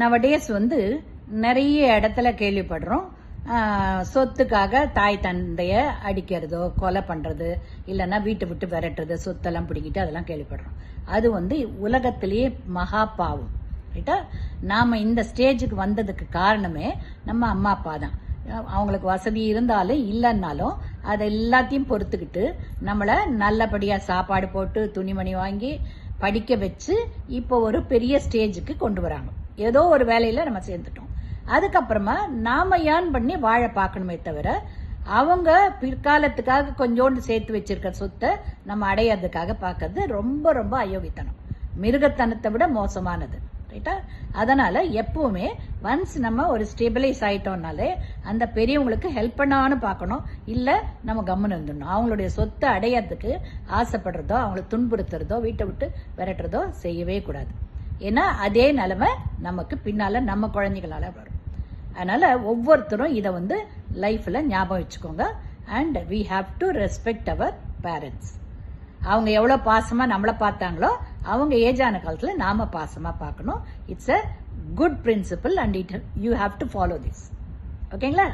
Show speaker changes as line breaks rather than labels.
Nowadays நிறைய இடத்துல கேள்விப்படுறோம். சொத்துக்காக தாய் தந்தைய அடிக்கிறதோ, கொலை பண்றது, இல்லைன்னா வீட்டை விட்டு விரட்டுறது, சொத்தெல்லாம் பிடிக்கிட்டு அதெல்லாம் கேள்விப்படுறோம். அது உலகத்திலேயே மகா பாவம். ரைட்டா? நாம இந்த ஸ்டேஜுக்கு வந்ததுக்கு காரணமே நம்ம அம்மா அப்பா தான். அவங்களுக்கு வசதி இருந்தாலும் இல்லைன்னாலும் அதை எல்லாத்தையும் பொறுத்துக்கிட்டு நம்மளை நல்லபடியா சாப்பாடு போட்டு துணிமணி வாங்கி படிக்க வச்சு இப்போ ஒரு பெரிய ஸ்டேஜுக்கு கொண்டு வராங்க. ஏதோ ஒரு வேலையில நம்ம சேர்ந்துட்டோம். அதுக்கப்புறமா நாம ஏர்ன் பண்ணி வாழ பார்க்கணுமே தவிர அவங்க பிற்காலத்துக்காக கொஞ்சோண்டு சேர்த்து வச்சிருக்க சொத்தை நம்ம அடையிறதுக்காக பார்க்கறது ரொம்ப ரொம்ப அயோக்கித்தனம், மிருகத்தனத்தை விட மோசமானது. ரைட்டா? அதனால எப்பவுமே ஒன்ஸ் நம்ம ஒரு ஸ்டெபிளைஸ் ஆயிட்டோம்னாலே அந்த பெரியவங்களுக்கு ஹெல்ப் பண்ணான்னு பார்க்கணும். இல்ல நம்ம கம்முன்னு இருந்துடணும். அவங்களுடைய சொத்தை அடையறதுக்கு ஆசைப்படுறதோ, அவங்களை துன்புறுத்துறதோ, வீட்டை விட்டு விரட்டுறதோ செய்யவே கூடாது. ஏன்னா அதே நிலைமை நமக்கு பின்னால நம்ம குழந்தைகளால வரும். அதனால ஒவ்வொருத்தரும் இதை லைஃப்ல ஞாபகம் வச்சுக்கோங்க. And we have to respect our parents. அவங்க எவ்வளவு பாசமா நம்மளை பார்த்தாங்களோ அவங்க ஏஜ் ஆன காலத்துல நாம பாசமா பார்க்கணும். It's a good principle and you have to follow this. ஓகேங்களா?